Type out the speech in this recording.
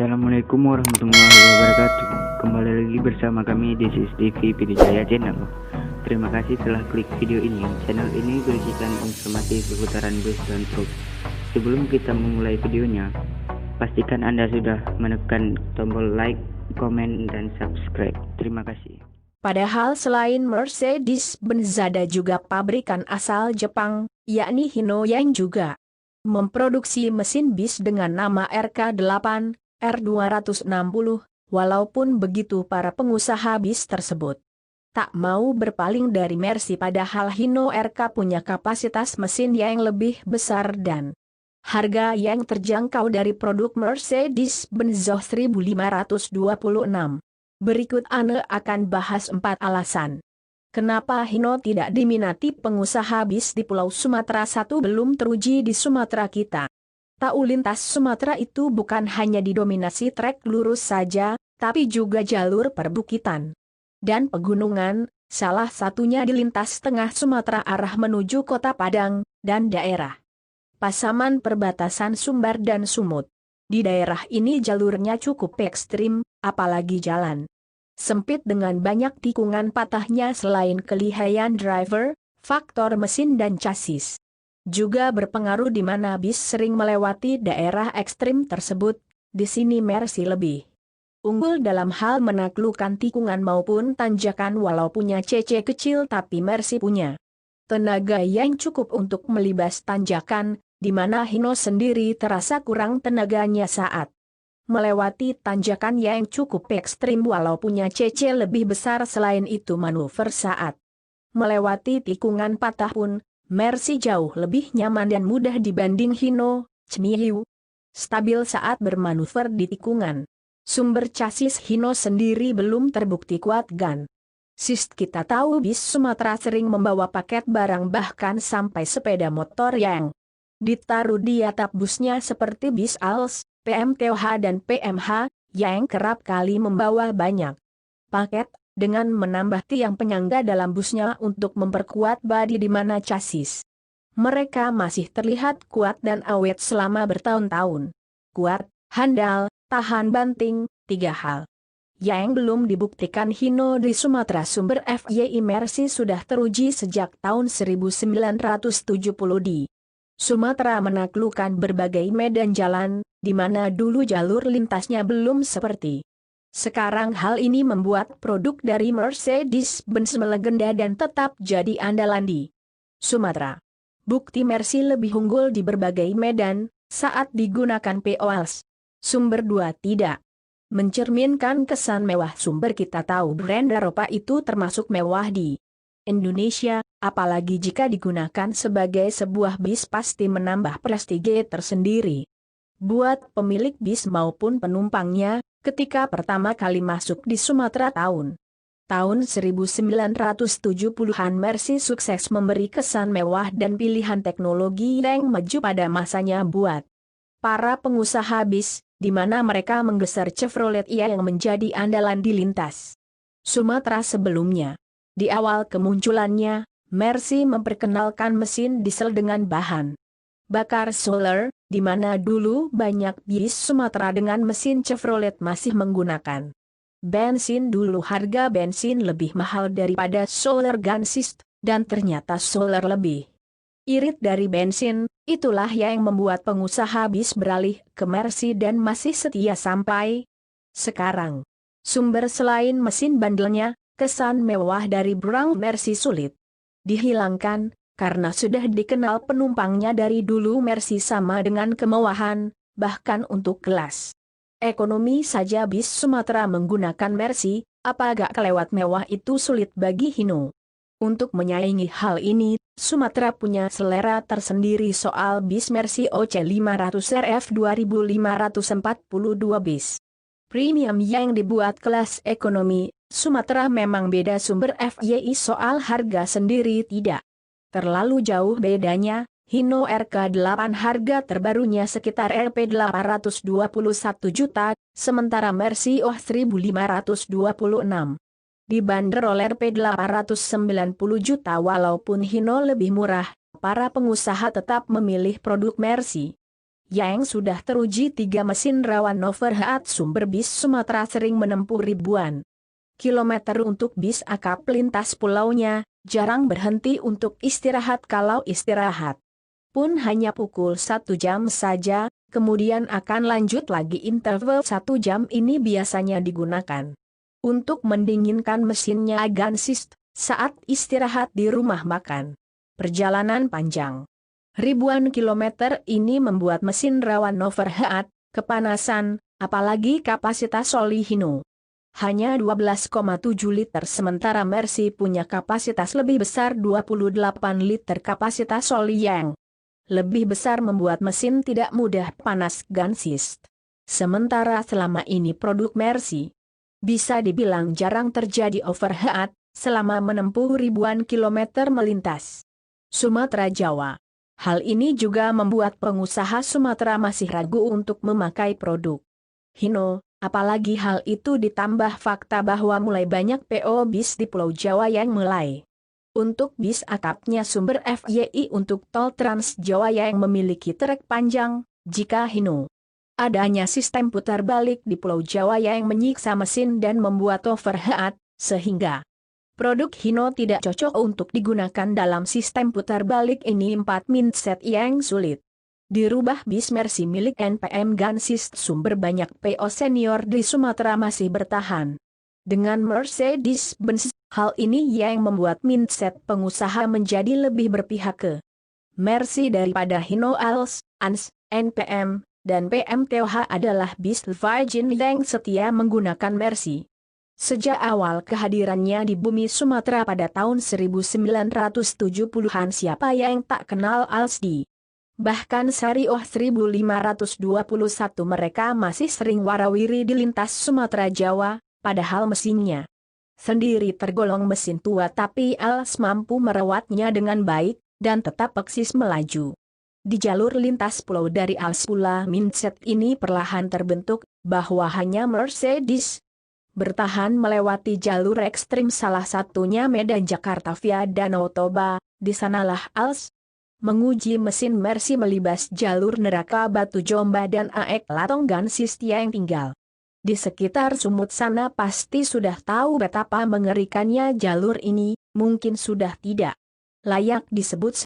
Assalamualaikum warahmatullahi wabarakatuh. Kembali lagi bersama kami di CCTV Pidijaya Channel. Terima kasih telah klik video ini. Channel ini berisikan informasi seputaran bus dan truk. Sebelum kita memulai videonya, pastikan Anda sudah menekan tombol like, komen, dan subscribe. Terima kasih. Padahal selain Mercedes-Benz ada juga pabrikan asal Jepang, yakni Hino yang juga memproduksi mesin bis dengan nama RK8, R260, walaupun begitu para pengusaha bis tersebut tak mau berpaling dari Mercy, padahal Hino RK punya kapasitas mesin yang lebih besar dan harga yang terjangkau dari produk Mercedes-Benz 1526. Berikut Ane akan bahas 4 alasan kenapa Hino tidak diminati pengusaha bis di Pulau Sumatera. 1. Belum teruji di Sumatera kita. Tahu lintas Sumatera itu bukan hanya didominasi trek lurus saja, tapi juga jalur perbukitan dan pegunungan, salah satunya di lintas tengah Sumatera arah menuju Kota Padang, dan daerah Pasaman perbatasan Sumbar dan Sumut. Di daerah ini jalurnya cukup ekstrim, apalagi jalan sempit dengan banyak tikungan patahnya. Selain kelihayan driver, faktor mesin dan chassis juga berpengaruh di mana bis sering melewati daerah ekstrim tersebut. Di sini Mercy lebih unggul dalam hal menaklukkan tikungan maupun tanjakan. Walau punya cc kecil, tapi Mercy punya tenaga yang cukup untuk melibas tanjakan, di mana Hino sendiri terasa kurang tenaganya saat melewati tanjakan yang cukup ekstrim. Walau punya cc lebih besar, selain itu manuver saat melewati tikungan patah pun Mercy jauh lebih nyaman dan mudah dibanding Hino. Cemiu stabil saat bermanuver di tikungan. Sumber chassis Hino sendiri belum terbukti kuat gan. Kita tahu bis Sumatera sering membawa paket barang, bahkan sampai sepeda motor yang ditaruh di atap busnya seperti bis ALS, PMTOH dan PMH, yang kerap kali membawa banyak paket, dengan menambah tiang penyangga dalam busnya untuk memperkuat bodi di mana chassis mereka masih terlihat kuat dan awet selama bertahun-tahun. Kuat, handal, tahan banting, 3 hal yang belum dibuktikan Hino di Sumatera. Sumber FYI Mercy sudah teruji sejak tahun 1970 di Sumatera, menaklukkan berbagai medan jalan, di mana dulu jalur lintasnya belum seperti sekarang. Hal ini membuat produk dari Mercedes-Benz melegenda dan tetap jadi andalan di Sumatera. Bukti Mercy lebih unggul di berbagai medan saat digunakan POLs. Sumber 2 tidak mencerminkan kesan mewah. Sumber kita tahu brand Eropa itu termasuk mewah di Indonesia, apalagi jika digunakan sebagai sebuah bis pasti menambah prestige tersendiri buat pemilik bis maupun penumpangnya. Ketika pertama kali masuk di Sumatera tahun 1970-an, Mercy sukses memberi kesan mewah dan pilihan teknologi yang maju pada masanya buat para pengusaha bis, di mana mereka menggeser Chevrolet yang menjadi andalan di lintas Sumatera sebelumnya. Di awal kemunculannya, Mercy memperkenalkan mesin diesel dengan bahan bakar solar, di mana dulu banyak bis Sumatera dengan mesin Chevrolet masih menggunakan bensin. Dulu harga bensin lebih mahal daripada solar gansist, dan ternyata solar lebih irit dari bensin. Itulah yang membuat pengusaha bis beralih ke Mercy dan masih setia sampai sekarang. Sumber selain mesin bandelnya, kesan mewah dari brand Mercy sulit dihilangkan, karena sudah dikenal penumpangnya dari dulu. Mercy sama dengan kemewahan, bahkan untuk kelas ekonomi saja bis Sumatera menggunakan Mercy, apa agak kelewat mewah itu sulit bagi Hino. Untuk menyaingi hal ini, Sumatera punya selera tersendiri soal bis. Mercy OC500 RF 2542 bis premium yang dibuat kelas ekonomi. Sumatera memang beda. Sumber FYI soal harga sendiri tidak terlalu jauh bedanya. Hino RK8 harga terbarunya sekitar Rp 821 juta, sementara Mercy OH 1526 dibanderol Rp 890 juta. Walaupun Hino lebih murah, para pengusaha tetap memilih produk Mercy yang sudah teruji 3 mesin rawan overheat sumber bis Sumatera sering menempuh ribuan kilometer untuk bis akap lintas pulaunya, jarang berhenti untuk istirahat kalau istirahat pun hanya pukul 1 jam saja, kemudian akan lanjut lagi interval 1 jam ini biasanya digunakan untuk mendinginkan mesinnya Gansis saat istirahat di rumah makan. Perjalanan panjang ribuan kilometer ini membuat mesin rawan overheat, kepanasan, apalagi kapasitas oli Hino hanya 12,7 liter sementara Mercy punya kapasitas lebih besar 28 liter kapasitas oli yang lebih besar membuat mesin tidak mudah panas Gansis. Sementara selama ini produk Mercy bisa dibilang jarang terjadi overheat selama menempuh ribuan kilometer melintas Sumatera Jawa. Hal ini juga membuat pengusaha Sumatera masih ragu untuk memakai produk Hino, apalagi hal itu ditambah fakta bahwa mulai banyak PO bis di Pulau Jawa yang mulai untuk bis akapnya sumber FYI untuk tol Trans Jawa yang memiliki trek panjang, jika Hino adanya sistem putar balik di Pulau Jawa yang menyiksa mesin dan membuat overheat, sehingga produk Hino tidak cocok untuk digunakan dalam sistem putar balik ini 4 mindset yang sulit dirubah. Bis Mercy milik NPM Gansis sumber banyak PO senior di Sumatera masih bertahan dengan Mercedes-Benz. Hal ini yang membuat mindset pengusaha menjadi lebih berpihak ke Mercy daripada Hino. Als, ANS, NPM, dan PMTOH adalah bis Virgin yang setia menggunakan Mercy sejak awal kehadirannya di bumi Sumatera pada tahun 1970-an. Siapa yang tak kenal Alsdi? Bahkan Sarioh 1521 mereka masih sering warawiri di lintas Sumatera Jawa, padahal mesinnya sendiri tergolong mesin tua tapi Als mampu merawatnya dengan baik, dan tetap eksis melaju. Di jalur lintas pulau dari Als pula mindset ini perlahan terbentuk, bahwa hanya Mercedes bertahan melewati jalur ekstrim salah satunya Medan Jakarta via Danau Toba. Di sanalah Als menguji mesin Mercy melibas jalur neraka Batu Jomba dan Aek Latong. Gansis yang tinggal di sekitar Sumut sana pasti sudah tahu betapa mengerikannya jalur ini, mungkin sudah tidak layak disebut